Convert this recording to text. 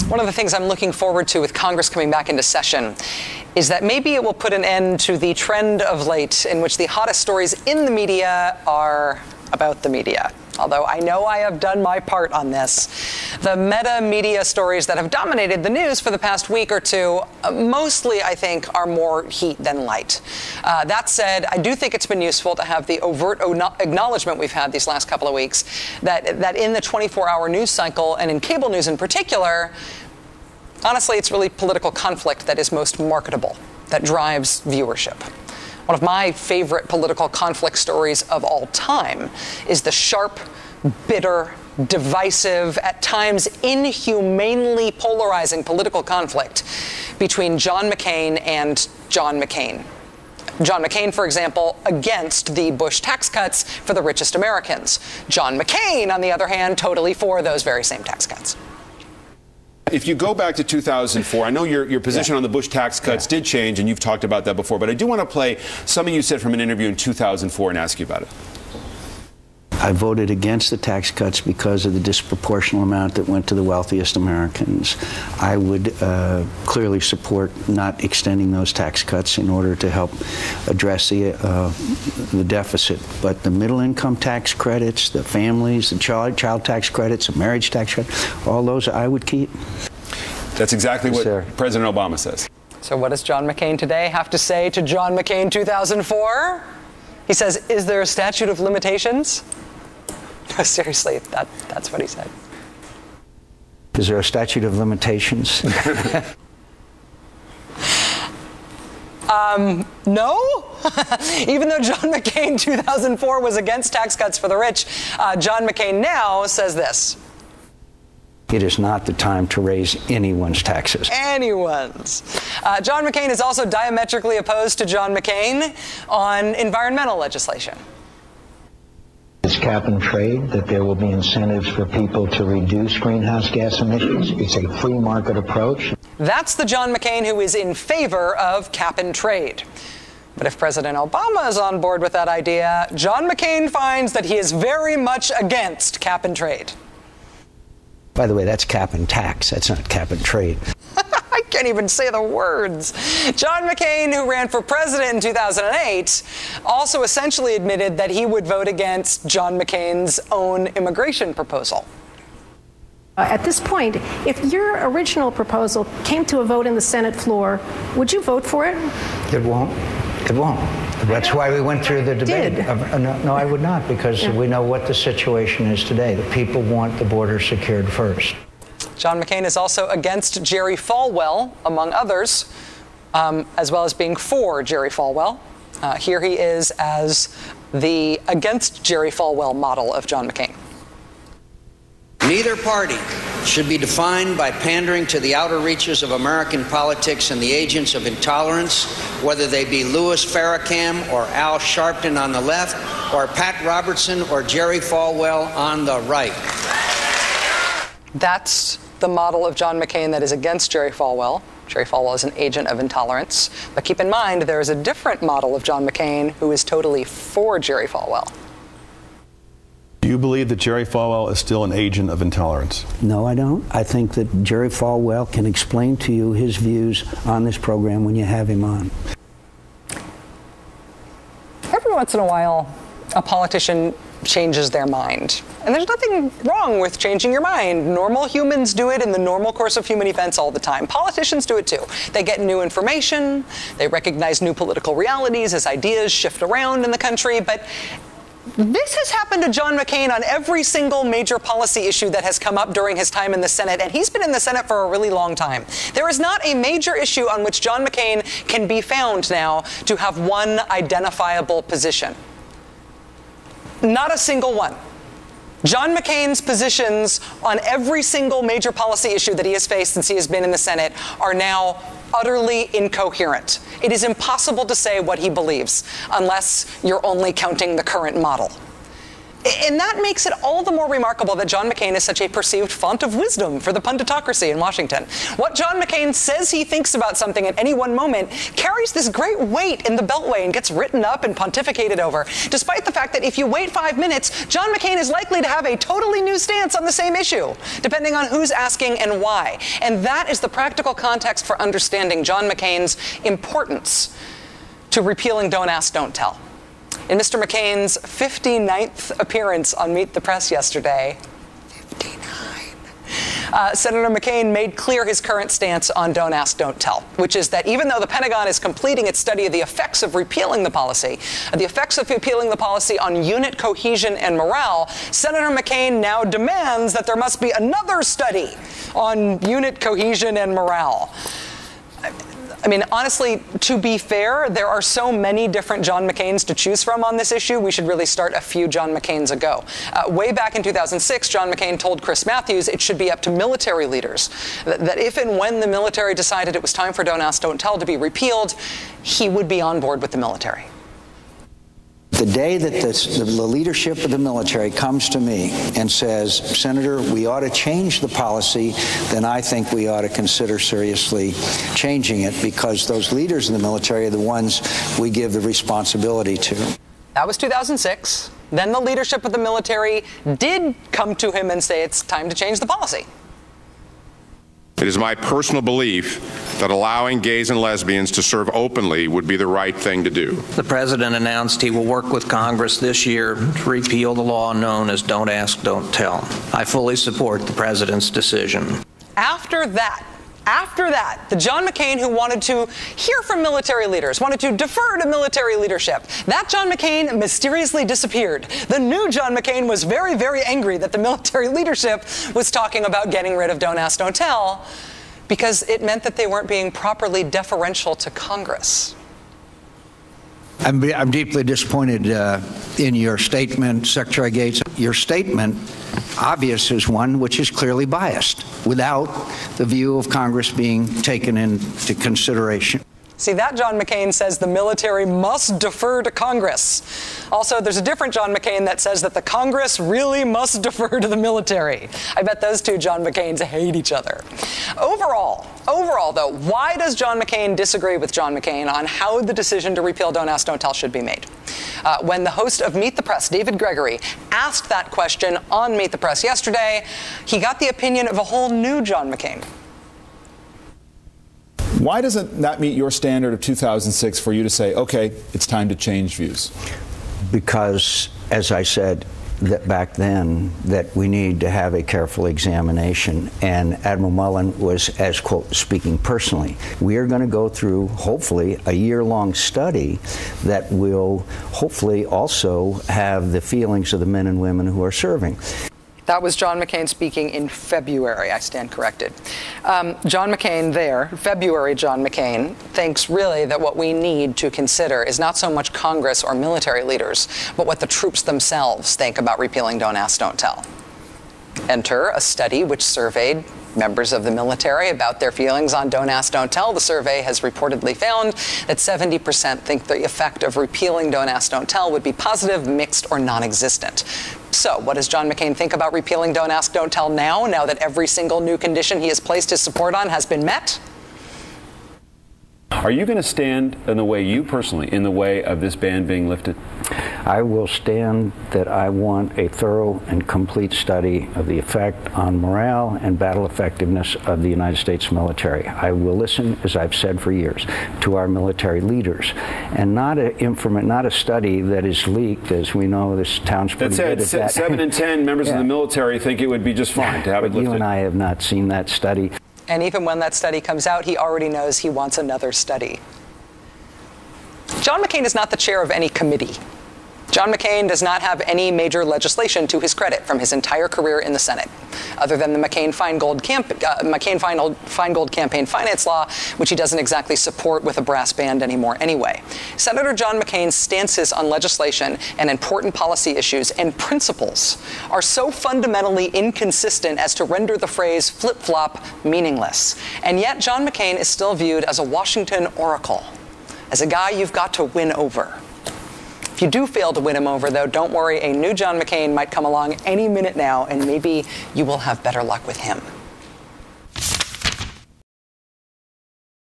One of the things I'm looking forward to with Congress coming back into session is that maybe it will put an end to the trend of late in which the hottest stories in the media are about the media. Although I know I have done my part on this. The meta media stories that have dominated the news for the past week or two, mostly, I think, are more heat than light. That said, I do think it's been useful to have the overt acknowledgement we've had these last couple of weeks that in the 24-hour news cycle, and in cable news in particular, honestly, it's really political conflict that is most marketable, that drives viewership. One of my favorite political conflict stories of all time is the sharp, bitter, divisive, at times inhumanely polarizing political conflict between John McCain and John McCain. John McCain, for example, against the Bush tax cuts for the richest Americans. John McCain, on the other hand, totally for those very same tax cuts. If you go back to 2004, I know your position on the Bush tax cuts did change, and you've talked about that before, but I do want to play something you said from an interview in 2004 and ask you about it. I voted against the tax cuts because of the disproportionate amount that went to the wealthiest Americans. I would clearly support not extending those tax cuts in order to help address the deficit. But the middle-income tax credits, the families, the child tax credits, the marriage tax credit, all those I would keep. That's exactly what President Obama says. So what does John McCain today have to say to John McCain 2004? He says, is there a statute of limitations? Seriously, that's what he said. Is there a statute of limitations? No. Even though John McCain 2004 was against tax cuts for the rich, John McCain now says this. It is not the time to raise anyone's taxes. Anyone's. John McCain is also diametrically opposed to John McCain on environmental legislation. It's cap and trade, that there will be incentives for people to reduce greenhouse gas emissions. It's a free market approach. That's the John McCain who is in favor of cap and trade. But if President Obama is on board with that idea, John McCain finds that he is very much against cap and trade. By the way, that's cap and tax. That's not cap and trade. I can't even say the words. John McCain, who ran for president in 2008, also essentially admitted that he would vote against John McCain's own immigration proposal. At this point, if your original proposal came to a vote in the Senate floor, would you vote for it? It won't. It won't. That's why we went through the debate. No, I would not, because we know what the situation is today. The people want the border secured first. John McCain is also against Jerry Falwell, among others, as well as being for Jerry Falwell. Here he is as the against Jerry Falwell model of John McCain. Neither party should be defined by pandering to the outer reaches of American politics and the agents of intolerance, whether they be Louis Farrakhan or Al Sharpton on the left, or Pat Robertson or Jerry Falwell on the right. That's the model of John McCain that is against Jerry Falwell. Jerry Falwell is an agent of intolerance. But keep in mind, there is a different model of John McCain who is totally for Jerry Falwell. Do you believe that Jerry Falwell is still an agent of intolerance? No, I don't. I think that Jerry Falwell can explain to you his views on this program when you have him on. Every once in a while, a politician changes their mind. And there's nothing wrong with changing your mind. Normal humans do it in the normal course of human events all the time. Politicians do it too. They get new information, they recognize new political realities as ideas shift around in the country, but this has happened to John McCain on every single major policy issue that has come up during his time in the Senate, and he's been in the Senate for a really long time. There is not a major issue on which John McCain can be found now to have one identifiable position. Not a single one. John McCain's positions on every single major policy issue that he has faced since he has been in the Senate are now utterly incoherent. It is impossible to say what he believes unless you're only counting the current model. And that makes it all the more remarkable that John McCain is such a perceived font of wisdom for the punditocracy in Washington. What John McCain says he thinks about something at any one moment carries this great weight in the Beltway and gets written up and pontificated over, despite the fact that if you wait 5 minutes, John McCain is likely to have a totally new stance on the same issue, depending on who's asking and why. And that is the practical context for understanding John McCain's importance to repealing Don't Ask, Don't Tell. In Mr. McCain's 59th appearance on Meet the Press yesterday, 59, Senator McCain made clear his current stance on Don't Ask, Don't Tell, which is that even though the Pentagon is completing its study of the effects of repealing the policy on unit cohesion and morale, Senator McCain now demands that there must be another study on unit cohesion and morale. I mean, honestly, to be fair, there are so many different John McCains to choose from on this issue, we should really start a few John McCains ago. Way back in 2006, John McCain told Chris Matthews it should be up to military leaders, that if and when the military decided it was time for Don't Ask, Don't Tell to be repealed, he would be on board with the military. The day that the leadership of the military comes to me and says, Senator, we ought to change the policy, then I think we ought to consider seriously changing it, because those leaders in the military are the ones we give the responsibility to. That was 2006. Then the leadership of the military did come to him and say it's time to change the policy. It is my personal belief that allowing gays and lesbians to serve openly would be the right thing to do. The president announced he will work with Congress this year to repeal the law known as Don't Ask, Don't Tell. I fully support the president's decision. After that, the John McCain who wanted to hear from military leaders, wanted to defer to military leadership, that John McCain mysteriously disappeared. The new John McCain was very, very angry that the military leadership was talking about getting rid of Don't Ask, Don't Tell, because it meant that they weren't being properly deferential to Congress. I'm deeply disappointed in your statement, Secretary Gates. Your statement, obvious, is one which is clearly biased, without the view of Congress being taken into consideration. See, that John McCain says the military must defer to Congress. Also, there's a different John McCain that says that the Congress really must defer to the military. I bet those two John McCains hate each other. Overall, though, why does John McCain disagree with John McCain on how the decision to repeal Don't Ask, Don't Tell should be made? When the host of Meet the Press, David Gregory, asked that question on Meet the Press yesterday, he got the opinion of a whole new John McCain. Why doesn't that meet your standard of 2006 for you to say, okay, it's time to change views? Because, as I said back then, that we need to have a careful examination, and Admiral Mullen was, as quote, speaking personally. We are going to go through, hopefully, a year-long study that will hopefully also have the feelings of the men and women who are serving. That was John McCain speaking in February. I stand corrected. John McCain there, February John McCain, thinks really that what we need to consider is not so much Congress or military leaders, but what the troops themselves think about repealing Don't Ask, Don't Tell. Enter a study which surveyed members of the military about their feelings on Don't Ask, Don't Tell. The survey has reportedly found that 70% think the effect of repealing Don't Ask, Don't Tell would be positive, mixed, or non-existent. So, what does John McCain think about repealing Don't Ask, Don't Tell now that every single new condition he has placed his support on has been met? Are you going to stand in the way of this ban being lifted? I will stand that I want a thorough and complete study of the effect on morale and battle effectiveness of the United States military. I will listen, as I've said for years, to our military leaders, and not a study that is leaked, as we know this town's pretty good at that. 7 in 10 members of the military think it would be just fine to have it lifted. You and I have not seen that study. And even when that study comes out, he already knows he wants another study. John McCain is not the chair of any committee. John McCain does not have any major legislation to his credit from his entire career in the Senate, other than the McCain-Feingold campaign finance law, which he doesn't exactly support with a brass band anymore anyway. Senator John McCain's stances on legislation and important policy issues and principles are so fundamentally inconsistent as to render the phrase flip-flop meaningless. And yet John McCain is still viewed as a Washington oracle, as a guy you've got to win over. If you do fail to win him over, though, don't worry. A new John McCain might come along any minute now, and maybe you will have better luck with him.